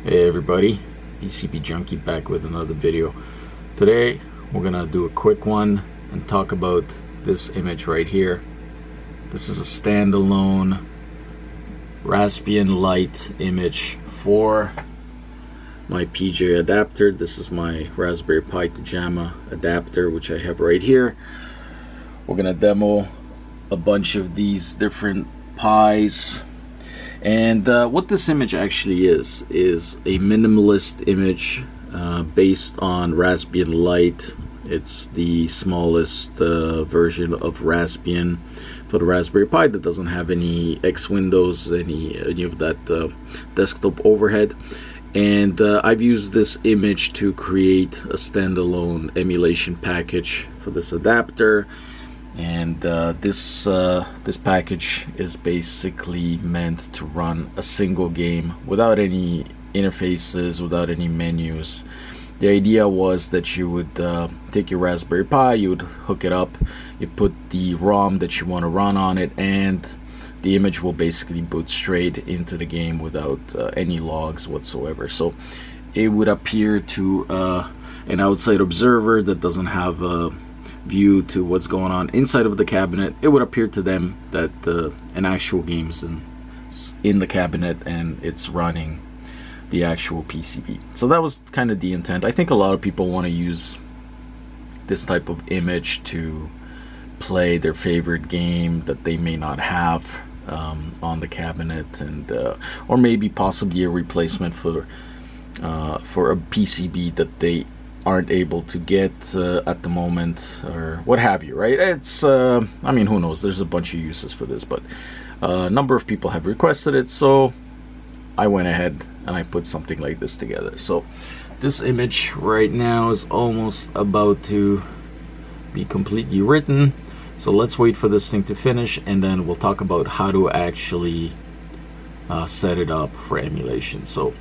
Hey everybody, PCB Junkie back with another video. Today we're gonna do a quick one and talk about this image right here. This is a standalone Raspbian Lite image for my PJ adapter. This is my Raspberry Pi to JAMMA adapter, which I have right here. We're gonna demo a bunch of these different Pis. And what this image actually is a minimalist image based on Raspbian Lite. It's the smallest version of Raspbian for the Raspberry Pi that doesn't have any X windows, any of that desktop overhead. And I've used this image to create a standalone emulation package for this adapter. And this package is basically meant to run a single game without any interfaces, without any menus. The idea was that you would take your Raspberry Pi, you would hook it up, you put the ROM that you want to run on it, and the image will basically boot straight into the game without any logs whatsoever. So it would appear to an outside observer that doesn't have a view to what's going on inside of the cabinet. It would appear to them that an actual game is in the cabinet and it's running the actual PCB. So that was kind of the intent. I think a lot of people want to use this type of image to play their favorite game that they may not have on the cabinet, and or maybe possibly a replacement for a PCB that they aren't able to get at the moment, or what have you, right? It's I mean, who knows, there's a bunch of uses for this, but a number of people have requested it, so I went ahead and I put something like this together. So this image right now is almost about to be completely written, so let's wait for this thing to finish, and then we'll talk about how to actually set it up for emulation. So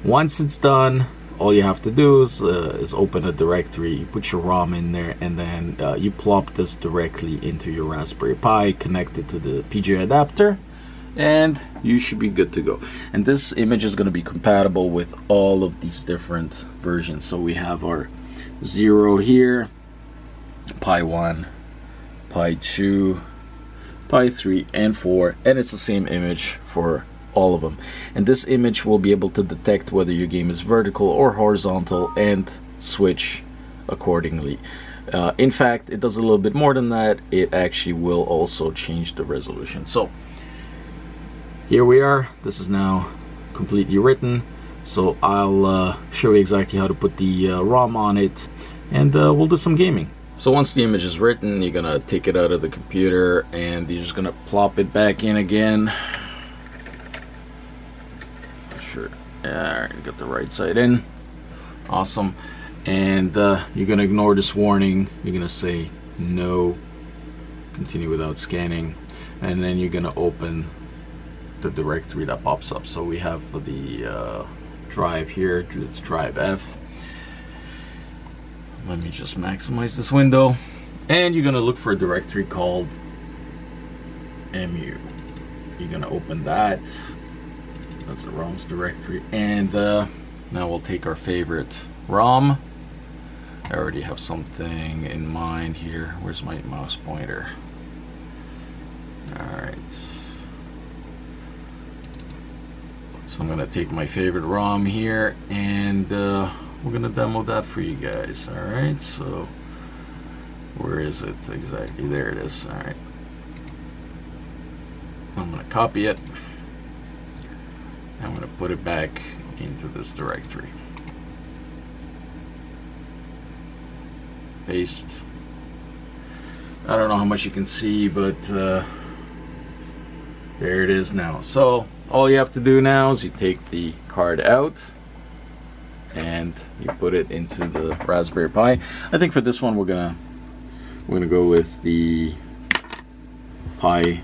once it's done, all you have to do is open a directory, you put your ROM in there, and then you plop this directly into your Raspberry Pi, connect it to the PJ adapter, and you should be good to go. And this image is going to be compatible with all of these different versions. So we have our 0 here, Pi 1, Pi 2, Pi 3, and 4, and it's the same image for all of them. And this image will be able to detect whether your game is vertical or horizontal and switch accordingly. In fact, it does a little bit more than that. It actually will also change the resolution. So here we are. This is now completely written, so I'll show you exactly how to put the ROM on it, and we'll do some gaming. So once the image is written, you're gonna take it out of the computer and you're just gonna plop it back in again. Sure. Alright, got the right side in. Awesome. And you're gonna ignore this warning. You're gonna say no, continue without scanning, and then you're gonna open the directory that pops up. So we have the drive here, it's drive F. Let me just maximize this window, and you're gonna look for a directory called emu. You're gonna open that. That's the ROMs directory, and now we'll take our favorite ROM. I already have something in mind here. Where's my mouse pointer? Alright, so I'm gonna take my favorite ROM here, and we're gonna demo that for you guys. Alright, so where is it exactly? There it is. Alright, I'm gonna copy it. I'm going to put it back into this directory. Paste. I don't know how much you can see, but there it is now. So all you have to do now is you take the card out and you put it into the Raspberry Pi. I think for this one we're gonna go with the Pi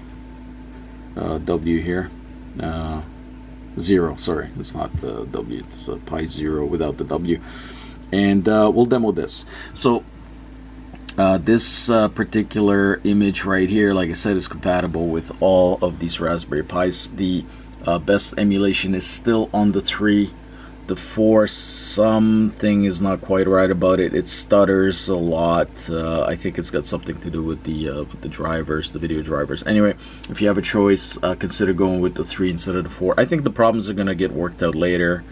W here. 0, sorry, it's not the W, it's a Pi 0 without the W, and we'll demo this. So this particular image right here, like I said, is compatible with all of these Raspberry Pis. The best emulation is still on the 3 the 4, something is not quite right about it. It stutters a lot. I think it's got something to do with the drivers, the video drivers. Anyway, if you have a choice, consider going with the 3 instead of the 4. I think the problems are going to get worked out later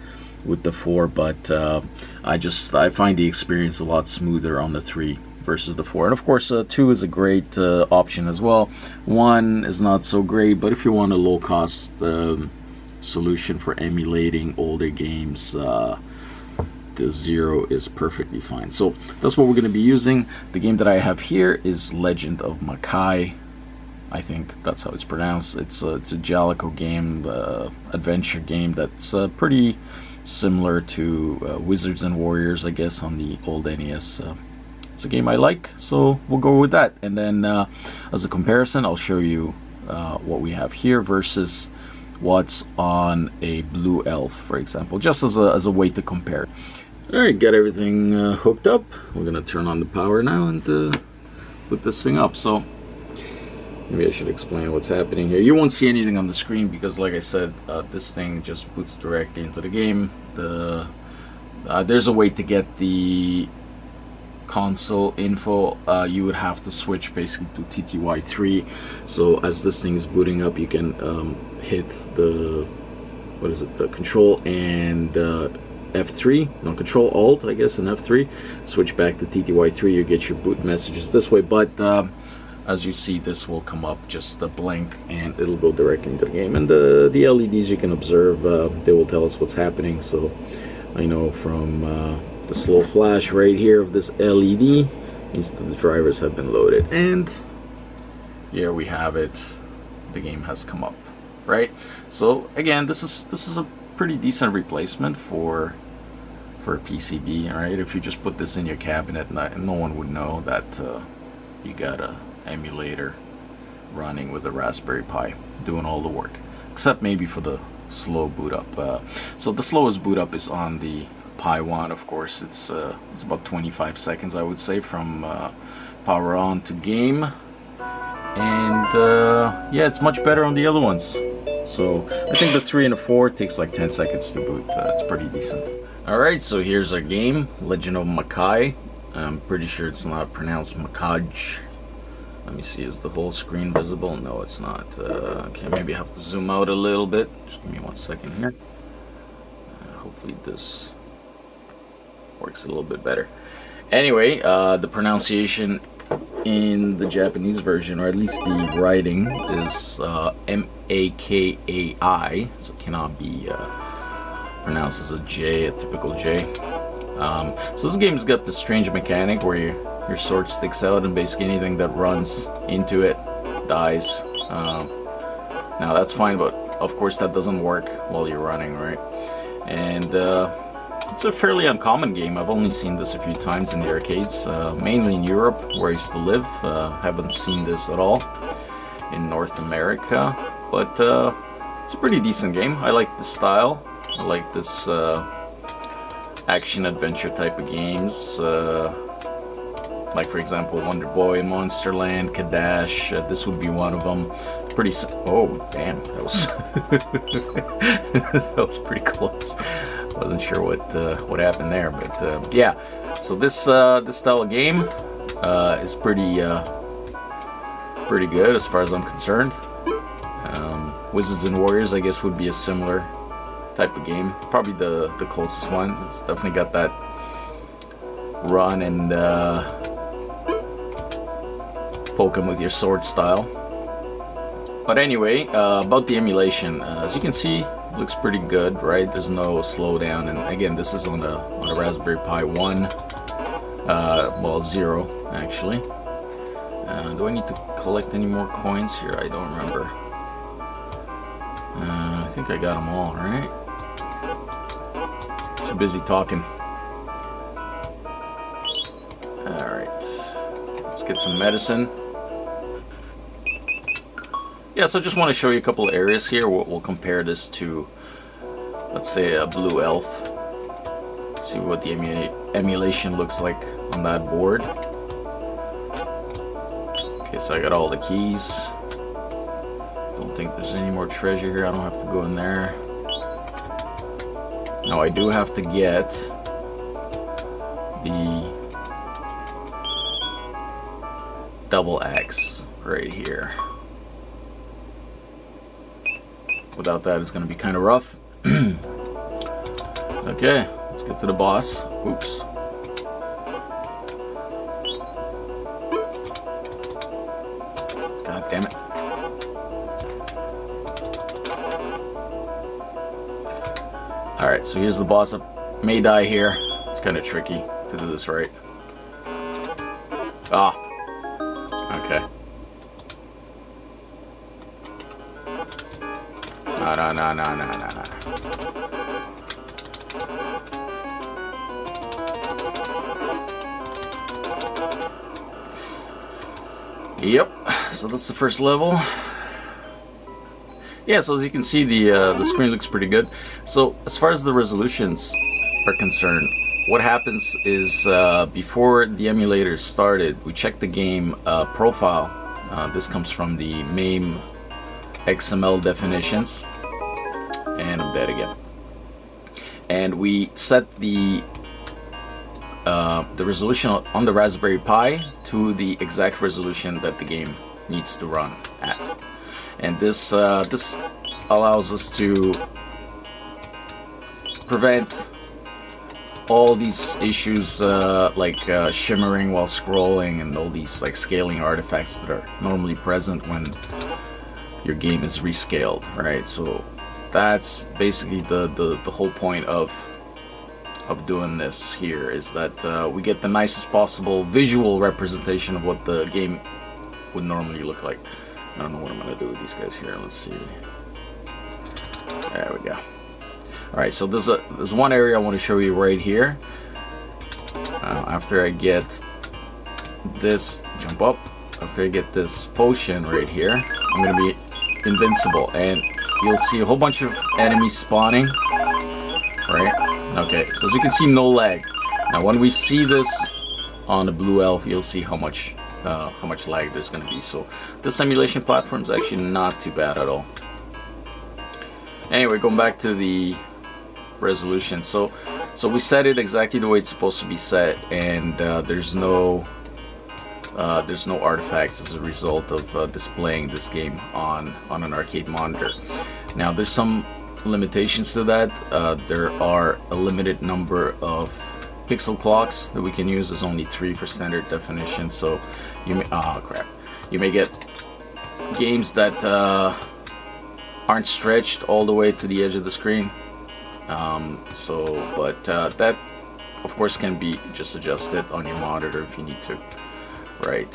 with the 4, but I find the experience a lot smoother on the 3 versus the 4. And of course, 2 is a great option as well. 1 is not so great, but if you want a low-cost solution for emulating older games, the 0 is perfectly fine. So that's what we're going to be using. The game that I have here is Legend of Makai. I think that's how it's pronounced. It's a Jalico game, adventure game that's pretty similar to Wizards and Warriors, I guess, on the old NES. It's a game I like, so we'll go with that. And then as a comparison, I'll show you what we have here versus what's on a Blue Elf, for example, just as a way to compare. All right, got everything hooked up. We're gonna turn on the power now and put this thing up. So maybe I should explain what's happening here. You won't see anything on the screen because, like I said, this thing just boots directly into the game. There's a way to get the console info. You would have to switch basically to TTY3. So as this thing is booting up, you can hit the Control and F3, no, Control Alt, I guess, and F3. Switch back to TTY3. You get your boot messages this way, but as you see, this will come up just a blank and it'll go directly into the game. And the LEDs you can observe, they will tell us what's happening. So I know from the slow flash right here of this LED means that the drivers have been loaded. And here we have it. The game has come up, right? So again, this is a pretty decent replacement for a PCB, right? If you just put this in your cabinet, no one would know that you got a emulator running with a Raspberry Pi doing all the work, except maybe for the slow boot up. So the slowest boot up is on the Pi 1, of course. It's about 25 seconds, I would say, from power on to game. And yeah, it's much better on the other ones. So I think the 3 and the 4 takes like 10 seconds to boot. It's pretty decent. Alright, so here's our game, Legend of Makai. I'm pretty sure it's not pronounced Makaj. Let me see, is the whole screen visible? No, it's not. Okay, maybe I have to zoom out a little bit. Just give me 1 second here. Hopefully this works a little bit better. Anyway, the pronunciation in the Japanese version, or at least the writing, is M-A-K-A-I, so it cannot be pronounced as a J, a typical J. So this game's got this strange mechanic where your sword sticks out and basically anything that runs into it dies. Now that's fine, but of course that doesn't work while you're running, right? And it's a fairly uncommon game. I've only seen this a few times in the arcades, mainly in Europe where I used to live. Haven't seen this at all in North America, but it's a pretty decent game. I like the style. I like this action-adventure type of games. Like, for example, Wonder Boy and Monsterland, Kadash. This would be one of them. Oh, damn, that was that was pretty close. Wasn't sure what happened there, but yeah. So this style of game is pretty good as far as I'm concerned. Wizards and Warriors, I guess, would be a similar type of game. Probably the closest one. It's definitely got that run and poke 'em with your sword style. But anyway, about the emulation, as you can see, looks pretty good, right? There's no slowdown, and again, this is on a Raspberry Pi 1, well, 0 actually. Do I need to collect any more coins here? I don't remember. I think I got them all, right? Too busy talking. All right, let's get some medicine. Yeah, so I just want to show you a couple of areas here. We'll compare this to, let's say, a Blue Elf. See what the emulation looks like on that board. Okay, so I got all the keys. Don't think there's any more treasure here. I don't have to go in there. Now I do have to get the double X right here. Without that, it's going to be kind of rough. Okay, let's get to the boss. Oops. God damn it. Alright, so here's the boss. I may die here. It's kind of tricky to do this right. Ah. Okay. No. Yep, so that's the first level. Yeah, so as you can see, the screen looks pretty good. So as far as the resolutions are concerned, what happens is before the emulator started, we checked the game profile. This comes from the MAME XML definitions. And I'm dead again. And we set the resolution on the Raspberry Pi to the exact resolution that the game needs to run at. And this allows us to prevent all these issues like shimmering while scrolling and all these like scaling artifacts that are normally present when your game is rescaled, right? So that's basically the whole point of doing this here, is that we get the nicest possible visual representation of what the game would normally look like. I don't know what I'm gonna do with these guys here. Let's see. There we go. Alright, so there's one area I want to show you right here. After I get this, jump up. After I get this potion right here, I'm gonna be invincible, and you'll see a whole bunch of enemies spawning. Right? Okay, so as you can see, no lag. Now when we see this on the blue elf, you'll see how much lag there's going to be. So this emulation platform is actually not too bad at all. Anyway, going back to the resolution. So we set it exactly the way it's supposed to be set, and there's no artifacts as a result of displaying this game on an arcade monitor. Now there's some limitations to that. There are a limited number of pixel clocks that we can use. There's only 3 for standard definition, so you may you may get games that aren't stretched all the way to the edge of the screen. But that of course can be just adjusted on your monitor if you need to, right?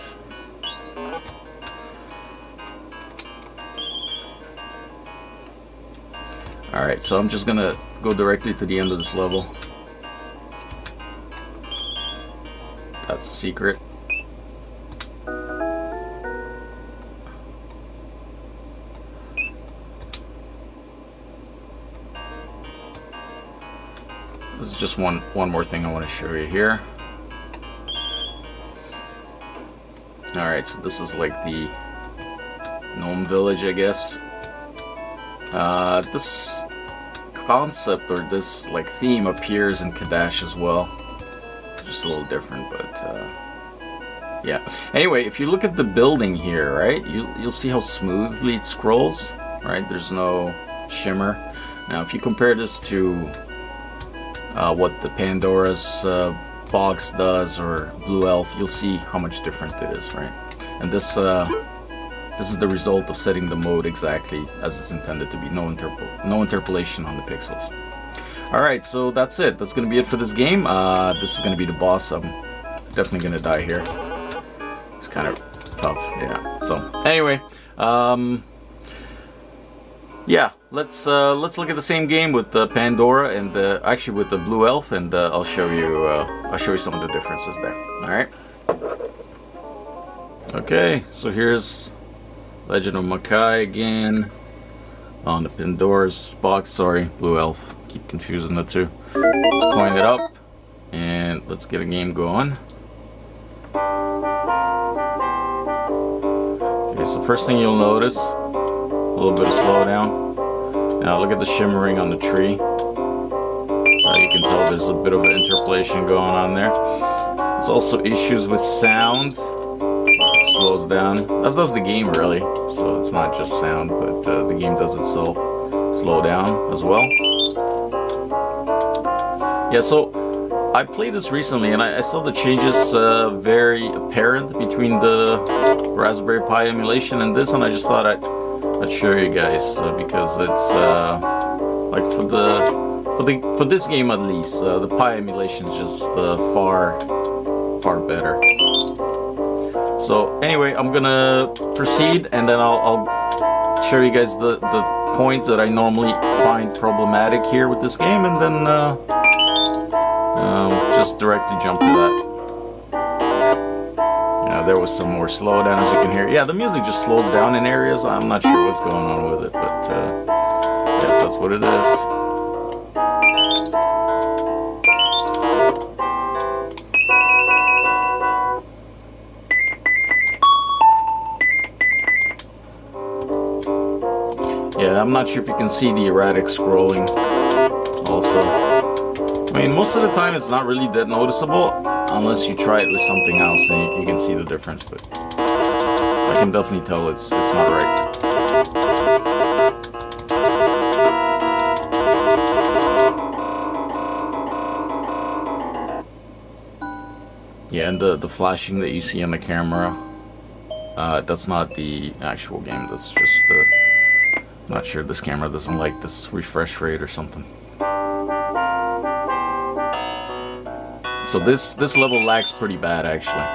Alright, so I'm just gonna go directly to the end of this level. That's a secret. This is just one more thing I want to show you here. Alright, so this is like the gnome village, I guess. This concept or this like theme appears in Kadash as well. Just a little different, but yeah. Anyway, if you look at the building here, right, you'll see how smoothly it scrolls, right? There's no shimmer. Now, if you compare this to what the Pandora's box does or Blue Elf, you'll see how much different it is, right? And this is the result of setting the mode exactly as it's intended to be. No interpolation on the pixels. Alright, so that's it. That's going to be it for this game. This is going to be the boss. I'm definitely going to die here. It's kind of tough, yeah. So, anyway, yeah, let's look at the same game with the Pandora and actually with the Blue Elf, and I'll show you some of the differences there. Alright. Okay, so here's Legend of Makai again on the Pandora's box. Sorry, Blue Elf. Keep confusing the two. Let's coin it up and let's get a game going. Okay, so first thing you'll notice, a little bit of slowdown. Now look at the shimmering on the tree. You can tell there's a bit of interpolation going on there. There's also issues with sound. It slows down, as does the game really, so it's not just sound, but the game does itself slow down as well. Yeah, so I played this recently and I saw the changes very apparent between the Raspberry Pi emulation and this, and I just thought I'd show you guys because it's like for this game at least, the Pi emulation is just far better. So anyway, I'm gonna proceed, and then I'll show you guys the points that I normally find problematic here with this game, and then just directly jump to that. Yeah, there was some more slowdown, as you can hear. Yeah, the music just slows down in areas. I'm not sure what's going on with it, but yeah, that's what it is. Yeah, I'm not sure if you can see the erratic scrolling also. I mean, most of the time it's not really that noticeable unless you try it with something else, then you can see the difference, but I can definitely tell it's not right. Yeah, and the flashing that you see on the camera, that's not the actual game, that's just I'm not sure, this camera doesn't like this refresh rate or something. So this level lags pretty bad actually.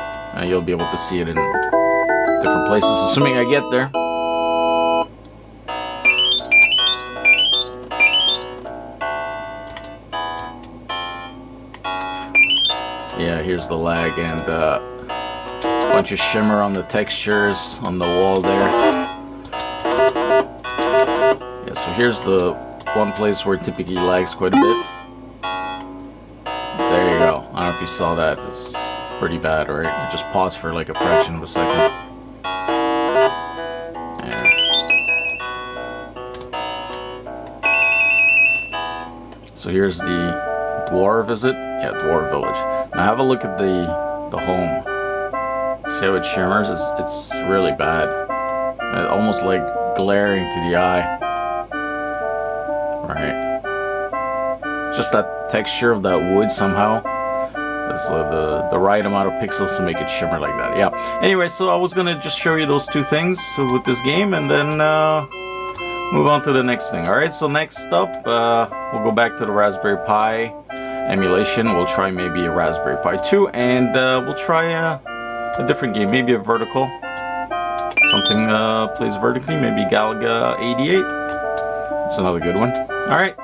You'll be able to see it in different places, assuming I get there. Yeah, here's the lag and a bunch of shimmer on the textures on the wall there. Yeah, so here's the one place where it typically lags quite a bit. There you go. I don't know if you saw that. It's pretty bad, right? It just paused for like a fraction of a second. Yeah. So here's the Dwarf, is it? Yeah, Dwarf Village. Now have a look at the home. See how it shimmers? It's really bad. Almost like glaring to the eye. Right. Just that texture of that wood somehow. That's the right amount of pixels to make it shimmer like that. Yeah. Anyway, so I was gonna just show you those two things with this game, and then move on to the next thing. All right. So next up, we'll go back to the Raspberry Pi emulation. We'll try maybe a Raspberry Pi 2, and we'll try a different game, maybe a vertical. Something plays vertically, maybe Galaga 88. That's another good one. All right.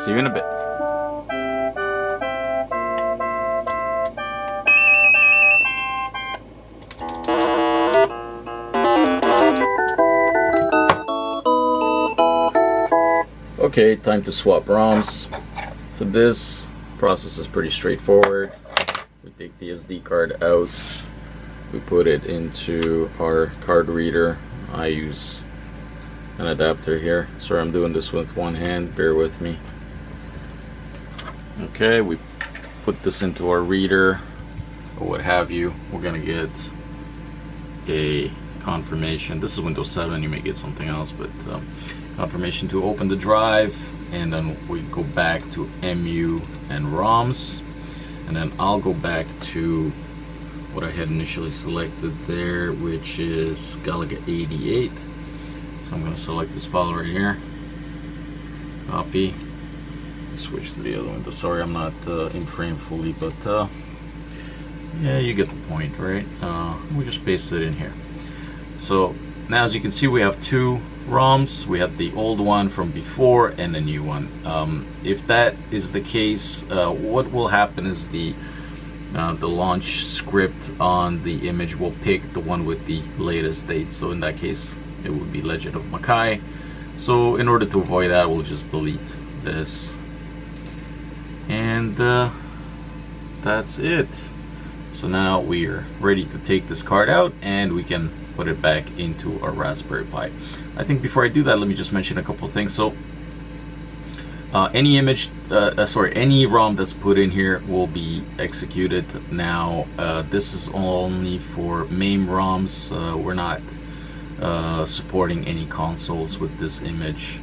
See you in a bit. Okay, time to swap ROMs. For this, process is pretty straightforward. We take the SD card out, we put it into our card reader. I use an adapter here. Sorry, I'm doing this with one hand, bear with me. Okay, we put this into our reader or what have you. We're gonna get a confirmation. This is Windows 7, you may get something else, but confirmation to open the drive, and then we go back to EMU and ROMs, and then I'll go back to what I had initially selected there, which is Galaga 88. So I'm going to select this file right here, copy, switch to the other window. Sorry, I'm not in frame fully, but yeah, you get the point, right? We just paste it in here. So now, as you can see, we have two ROMs. We have the old one from before and the new one. If that is the case, what will happen is the launch script on the image will pick the one with the latest date. So in that case, it would be Legend of Makai. So in order to avoid that, we'll just delete this, and that's it. So now we're ready to take this card out, and we can put it back into our Raspberry Pi. I think before I do that, let me just mention a couple of things. So any image any ROM that's put in here will be executed. Now this is only for MAME ROMs. We're not supporting any consoles with this image,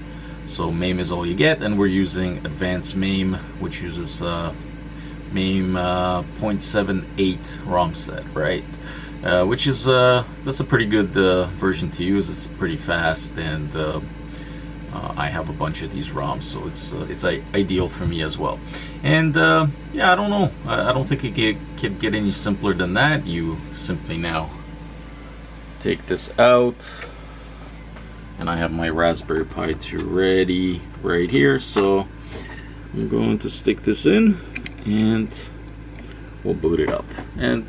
so MAME is all you get, and we're using advanced MAME, which uses MAME 0.78 ROM set, right? Which is that's a pretty good version to use. It's pretty fast, and I have a bunch of these ROMs, so it's ideal for me as well. And yeah, I don't know. I don't think it can get any simpler than that. You simply now take this out, and I have my Raspberry Pi 2 ready right here. So I'm going to stick this in, and we'll boot it up, and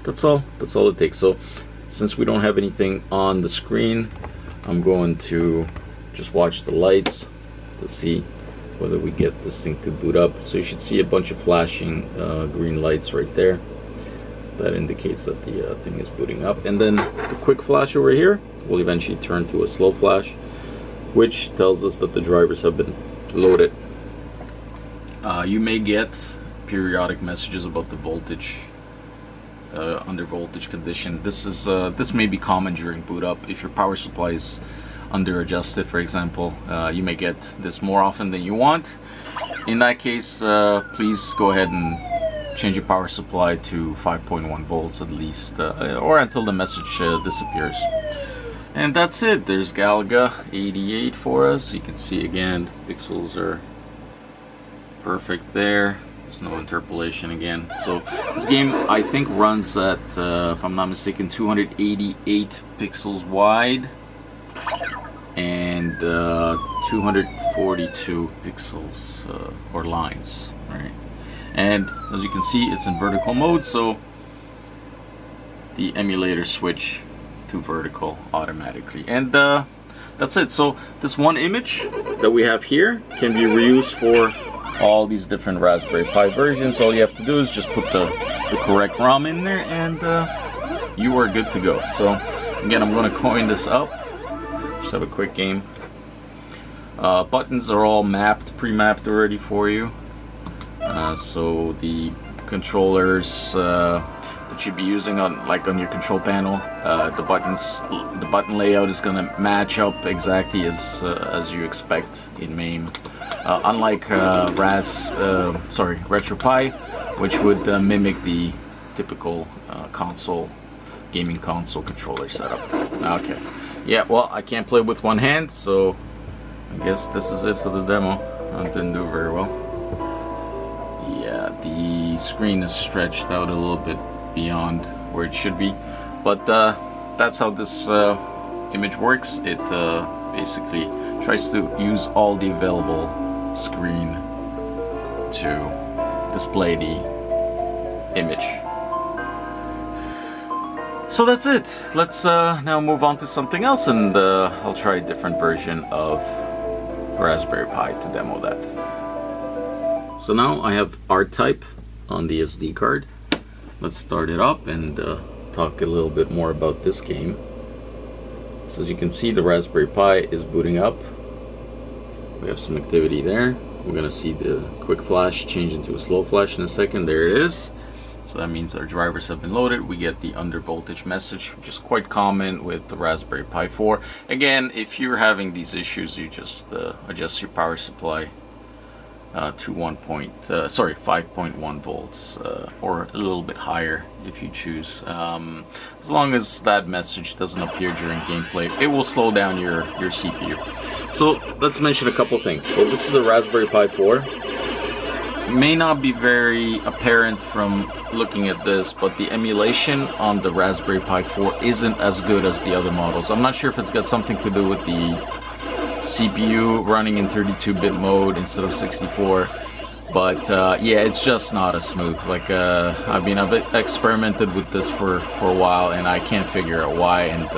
that's all it takes. So since we don't have anything on the screen, I'm going to just watch the lights to see whether we get this thing to boot up. So you should see a bunch of flashing green lights right there. That indicates that the thing is booting up, and then the quick flash over here will eventually turn to a slow flash, which tells us that the drivers have been loaded. You may get periodic messages about the voltage, under voltage condition. This may be common during boot up. If your power supply is under adjusted, for example, you may get this more often than you want. In that case, please go ahead and change your power supply to 5.1 volts at least, or until the message disappears. And that's it. There's Galaga 88 for us. You can see again, pixels are perfect there. There's no interpolation again. So this game, I think, runs at, if I'm not mistaken, 288 pixels wide and 242 pixels or lines, right? And as you can see, it's in vertical mode, so the emulator switch to vertical automatically. And that's it. So this one image that we have here can be reused for all these different Raspberry Pi versions. All you have to do is just put the correct ROM in there, and you are good to go. So again, I'm going to coin this up. Just have a quick game. Buttons are all mapped, pre-mapped already for you. So the controllers that you'd be using on your control panel, the button layout is going to match up exactly as you expect in MAME. Unlike RetroPie, which would mimic the typical gaming console controller setup. Okay, yeah, well, I can't play with one hand, so I guess this is it for the demo. It didn't do very well. Yeah, the screen is stretched out a little bit beyond where it should be, but that's how this image works. It basically tries to use all the available screen to display the image. So that's it. Let's now move on to something else, and I'll try a different version of Raspberry Pi to demo that. So now I have R-Type on the SD card. Let's start it up and talk a little bit more about this game. So as you can see, the Raspberry Pi is booting up. We have some activity there. We're going to see the quick flash change into a slow flash in a second. There it is. So that means our drivers have been loaded. We get the under voltage message, which is quite common with the Raspberry Pi 4. Again, if you're having these issues, you just adjust your power supply to 5.1 volts, or a little bit higher if you choose. As long as that message doesn't appear during gameplay, it will slow down your CPU. So let's mention a couple things. So this is a Raspberry Pi 4. It may not be very apparent from looking at this, but the emulation on the Raspberry Pi 4 isn't as good as the other models. I'm not sure if it's got something to do with the CPU running in 32-bit mode instead of 64, but yeah, it's just not as smooth. Like I mean, I've experimented with this for a while, and I can't figure out why. And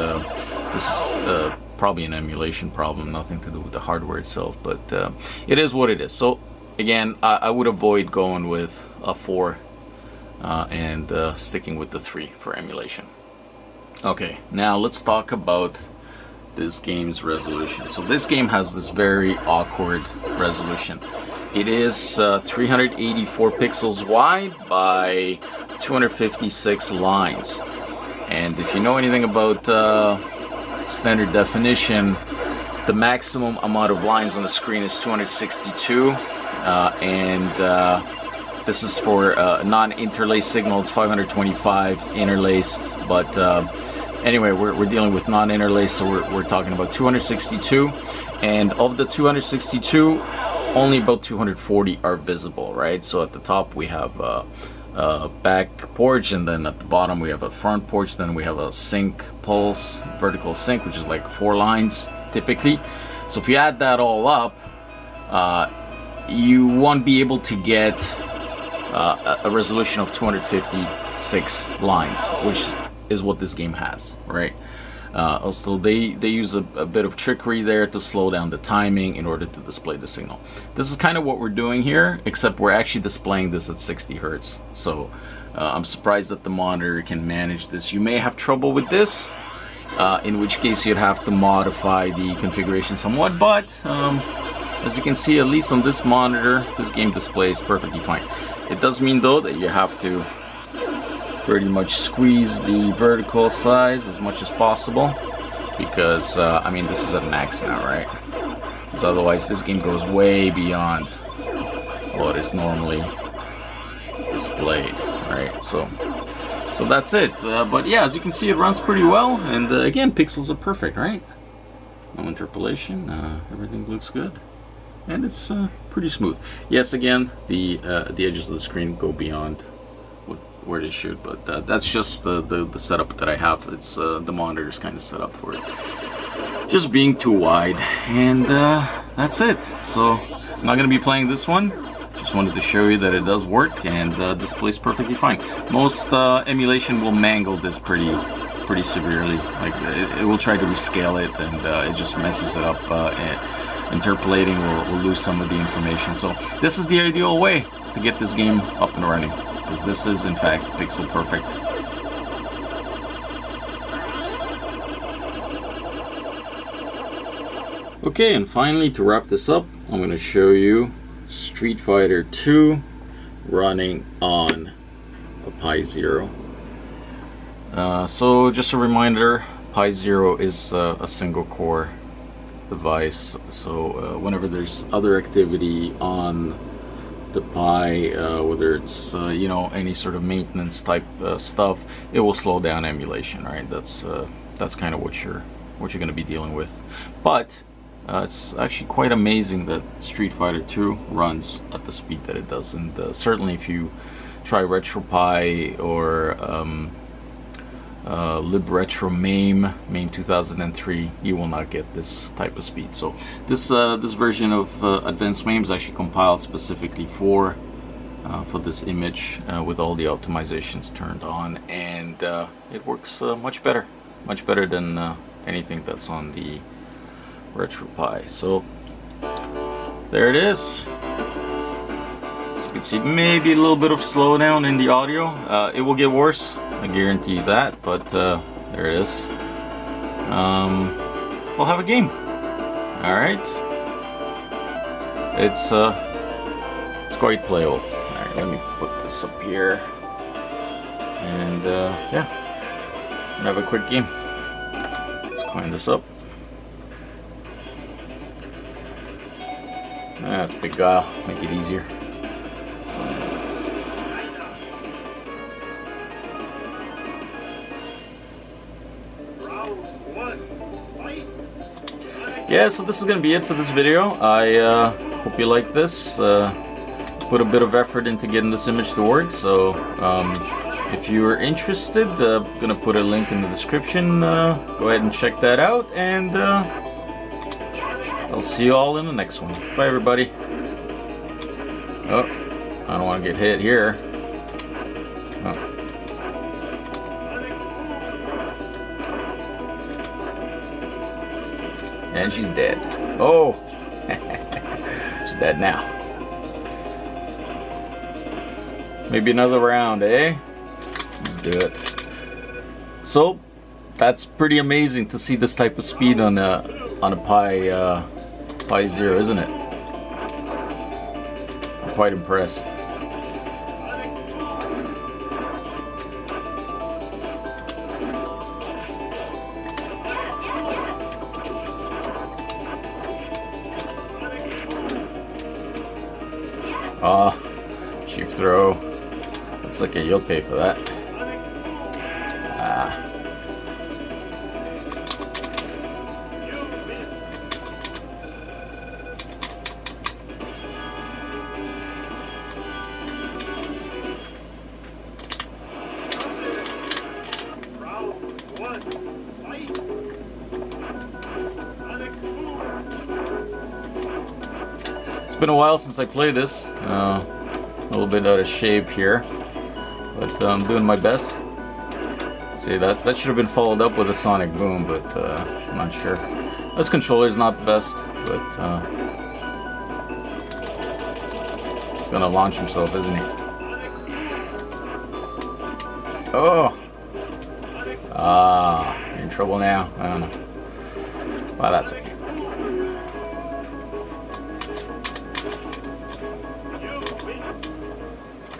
this is probably an emulation problem, nothing to do with the hardware itself, but it is what it is. So again, I would avoid going with a 4 and sticking with the 3 for emulation. Okay, now let's talk about this game's resolution. So this game has this very awkward resolution. It is 384 pixels wide by 256 lines. And if you know anything about standard definition, the maximum amount of lines on the screen is 262, this is for non-interlaced signal. It's 525 interlaced, but anyway, we're dealing with non-interlaced, so we're talking about 262, and of the 262, only about 240 are visible, right? So at the top we have a back porch, and then at the bottom we have a front porch, then we have a sync pulse, vertical sync, which is like 4 lines typically. So if you add that all up, you won't be able to get a resolution of 256 lines, which is what this game has, right? Also, they use a bit of trickery there to slow down the timing in order to display the signal. This is kind of what we're doing here, except we're actually displaying this at 60 Hertz. So I'm surprised that the monitor can manage this. You may have trouble with this, in which case you'd have to modify the configuration somewhat, but as you can see, at least on this monitor, this game displays perfectly fine. It does mean though that you have to pretty much squeeze the vertical size as much as possible, because I mean, this is at max now, right? Because otherwise this game goes way beyond what is normally displayed, right? So that's it. But yeah, as you can see, it runs pretty well, and again, pixels are perfect, right? No interpolation, everything looks good, and it's pretty smooth. Yes, again, the edges of the screen go beyond where they should, but that's just the setup that I have. It's the monitor's kind of set up for it just being too wide, and that's it. So I'm not going to be playing this one. Just wanted to show you that it does work and displays perfectly fine. Most emulation will mangle this pretty severely. Like it will try to rescale it, and it just messes it up. Interpolating will lose some of the information. So this is the ideal way to get this game up and running, because this is in fact pixel perfect. Okay, and finally, to wrap this up, I'm going to show you Street Fighter 2 running on a Pi Zero. So just a reminder, Pi Zero is a single core device, so whenever there's other activity on the Pi, whether it's you know, any sort of maintenance type stuff, it will slow down emulation, right? That's kind of what you're going to be dealing with. But it's actually quite amazing that Street Fighter 2 runs at the speed that it does, and certainly if you try RetroPie or LibRetro MAME 2003, you will not get this type of speed. So this version of Advanced MAME is actually compiled specifically for this image with all the optimizations turned on, and it works much better than anything that's on the RetroPie. So there it is. As you can see, maybe a little bit of slowdown in the audio. It will get worse, I guarantee you that, but there it is. We'll have a game. Alright. It's quite playable. Alright, let me put this up here. And yeah, we'll have a quick game. Let's climb this up. That's a big guile. Make it easier. Yeah, so this is going to be it for this video. I hope you like this. Put a bit of effort into getting this image to work, so if you're interested, I'm going to put a link in the description. Go ahead and check that out, and I'll see you all in the next one. Bye, everybody. Oh, I don't want to get hit here. Oh. And she's dead. Oh, she's dead now. Maybe another round, eh? Let's do it. So that's pretty amazing to see this type of speed on a Pi Zero, isn't it? quite impressed. Ah, cheap throw. That's okay, you'll pay for that. Ah. It's been a while since I played this. A little bit out of shape here, but I'm doing my best. See, that should have been followed up with a sonic boom, but I'm not sure. This controller is not the best, but he's gonna launch himself, isn't he? Oh! Ah, you're in trouble now. I don't know. Well, that's okay.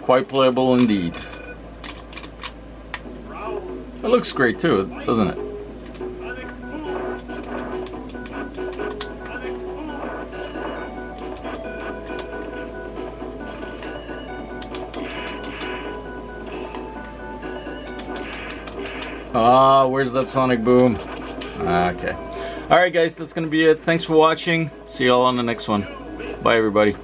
Quite playable indeed. It looks great too, doesn't it? Ah, where's that sonic boom? Okay. Alright guys, that's gonna be it. Thanks for watching. See y'all on the next one. Bye everybody.